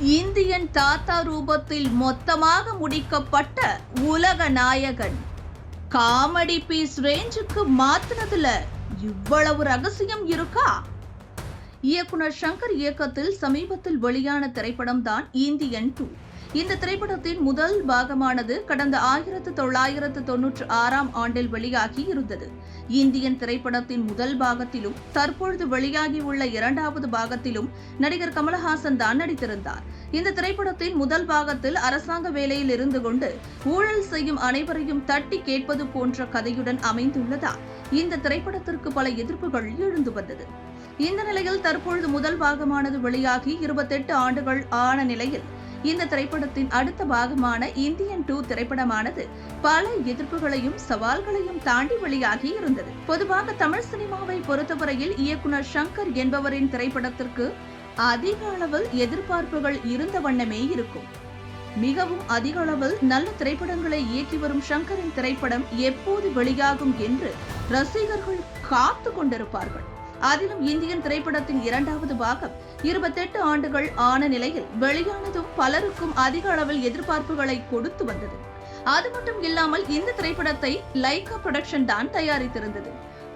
Indian தாத்தா ரூபத்தில் மொத்தமாக முடிக்கப்பட்ட உலக நாயகன் காமெடி பீஸ் ரேஞ்சுக்கு மாத்தினதுல இவ்வளவு ரகசியம் இருக்கா? இயக்குனர் சங்கர் இயக்கத்தில் சமீபத்தில் வெளியான திரைப்படம் தான் இந்தியன் 2. இந்த திரைப்படத்தின் முதல் பாகமானது கடந்த 1996ஆம் ஆண்டில் வெளியாகி இருந்தது. இந்தியன் திரைப்படத்தின் முதல் பாகத்திலும் தற்பொழுது வெளியாகியுள்ள இரண்டாவது பாகத்திலும் நடிகர் கமலஹாசன் தான் நடித்திருந்தார். இந்த திரைப்படத்தின் முதல் பாகத்தில் அரசாங்க வேலையில் இருந்து கொண்டு ஊழல் செய்யும் அனைவரையும் தட்டி கேட்பது போன்ற கதையுடன் அமைந்துள்ளதால் இந்த திரைப்படத்திற்கு பல எதிர்ப்புகள் எழுந்து வந்தது. இந்த நிலையில் தற்பொழுது முதல் பாகமானது வெளியாகி 28 ஆண்டுகள் ஆன நிலையில் இந்த திரைப்படத்தின் அடுத்த பாகமான இந்தியன் 2 திரைப்படமானது பல எதிர்ப்புகளையும் சவால்களையும் தாண்டி வெளியாகி இருந்தது. பொதுவாக தமிழ் சினிமாவை பொறுத்தவரையில் இயக்குனர் சங்கர் என்பவரின் திரைப்படத்திற்கு அதிக அளவில் எதிர்பார்ப்புகள் இருந்த வண்ணமே இருக்கும். மிகவும் அதிக அளவில் நல்ல திரைப்படங்களை இயக்கி வரும் சங்கரின் திரைப்படம் எப்போது வெளியாகும் என்று ரசிகர்கள் காத்து கொண்டிருப்பார்கள். அதிலும் இந்தியன் திரைப்படத்தின் இரண்டாவது பாகம் 28 ஆண்டுகள் ஆன நிலையில் வெளியானதும் பலருக்கும் அதிக அளவில் எதிர்பார்ப்புகளை கொடுத்து வந்தது. அது மட்டும் இல்லாமல் இந்த திரைப்படத்தை லைகா புரொடக்ஷன் தான் தயாரித்திருந்தது.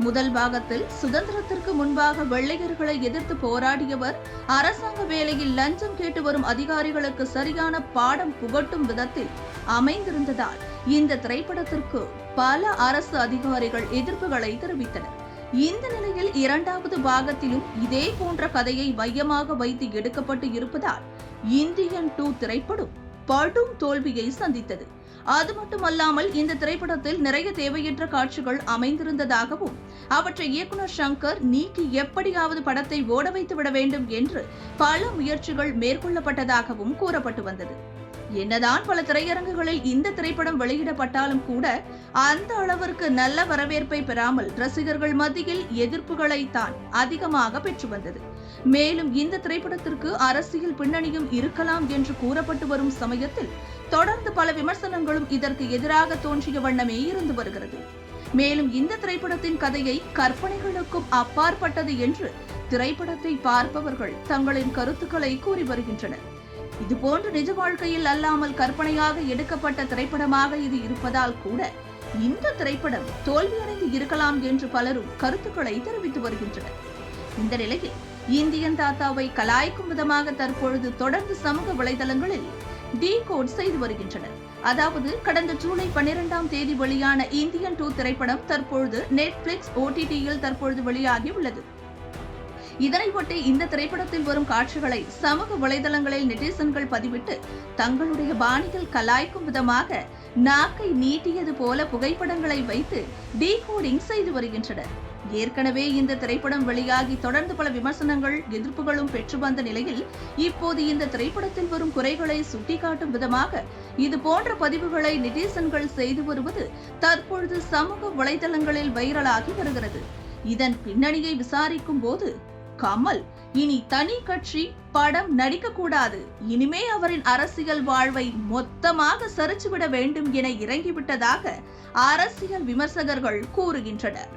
முதல் பாகத்தில் சுதந்திரத்திற்கு முன்பாக வெள்ளையர்களை எதிர்த்து போராடியவர் அரசாங்க வேலையில் லஞ்சம் கேட்டு வரும் அதிகாரிகளுக்கு சரியான பாடம் புகட்டும் விதத்தில் அமைந்திருந்ததால் இந்த திரைப்படத்திற்கு பல அரசு அதிகாரிகள் எதிர்ப்புகளை தெரிவித்தனர். இந்த நிலையில் இரண்டாவது பாகத்திலும் இதே போன்ற கதையை மையமாக வைத்து எடுக்கப்பட்டு இருப்பதால் இந்தியன் 2 திரைப்படம் படும் தோல்வியை சந்தித்தது. அது மட்டுமல்லாமல் இந்த திரைப்படத்தில் நிறைய தேவையற்ற காட்சிகள் அமைந்திருந்ததாகவும் அவற்றை இயக்குனர் சங்கர் நீக்கி எப்படியாவது படத்தை ஓட வைத்து விட வேண்டும் என்று பல முயற்சிகள் மேற்கொள்ளப்பட்டதாகவும் கூறப்பட்டு வந்தது. என்னதான் பல திரையரங்குகளில் இந்த திரைப்படம் வெளியிடப்பட்டாலும் கூட அந்த அளவிற்கு நல்ல வரவேற்பை பெறாமல் ரசிகர்கள் மத்தியில் எதிர்ப்புகளை தான் அதிகமாக பெற்று வந்தது. மேலும் இந்த திரைப்படத்திற்கு அரசியல் பின்னணியும் இருக்கலாம் என்று கூறப்பட்டு வரும் சமயத்தில் தொடர்ந்து பல விமர்சனங்களும் இதற்கு எதிராக தோன்றிய வண்ணமே இருந்து வருகிறது. மேலும் இந்த திரைப்படத்தின் கதையை கற்பனைகளுக்கும் அப்பாற்பட்டது என்று திரைப்படத்தை பார்ப்பவர்கள் தங்களின் கருத்துக்களை கூறி வருகின்றனர். இதுபோன்று நிஜ வாழ்க்கையில் அல்லாமல் கற்பனையாக எடுக்கப்பட்ட திரைப்படமாக இது இருப்பதால் கூட இந்த திரைப்படம் தோல்வியடைந்து இருக்கலாம் என்று பலரும் கருத்துக்களை தெரிவித்து வருகின்றனர். இந்த நிலையில் இந்தியன் தாத்தாவை கலாய்க்கும் விதமாக தற்பொழுது தொடர்ந்து சமூக வலைதளங்களில் டீகோட் செய்து வருகின்றனர். அதாவது கடந்த ஜூலை 12ஆம் தேதி வெளியான இந்தியன் 2 திரைப்படம் தற்பொழுது நெட்ஃபிளிக்ஸ் OTTயில் தற்பொழுது வெளியாகி உள்ளது. இதனையொட்டி இந்த திரைப்படத்தில் வரும் காட்சிகளை சமூக வலைதளங்களில் நெட்டிசன்கள் பதிவிட்டு தங்களுடைய பாணியில் கலாய்க்கும் விதமாக நாக்கை நீட்டியது போல புகைப்படங்களை வைத்து டீகோடிங் செய்து வருகின்றனர். ஏற்கனவே இந்த திரைப்படம் வெளியாகி தொடர்ந்து பல விமர்சனங்கள் எதிர்ப்புகளும் பெற்று வந்த நிலையில் இப்போது இந்த திரைப்படத்தில் வரும் குறைகளை சுட்டிக்காட்டும் விதமாக இது போன்ற பதிவுகளை நெட்டிசன்கள் செய்து வருவது தற்பொழுது சமூக வலைதளங்களில் வைரலாகி வருகிறது. இதன் பின்னணியை விசாரிக்கும் போது கமல் இனி தனி கட்சி படம் நடிக்க கூடாது, இனிமே அவரின் அரசியல் வாழ்வை மொத்தமாக சரிச்சுவிட வேண்டும் என இறங்கிவிட்டதாக அரசியல் விமர்சகர்கள் கூறுகின்றனர்.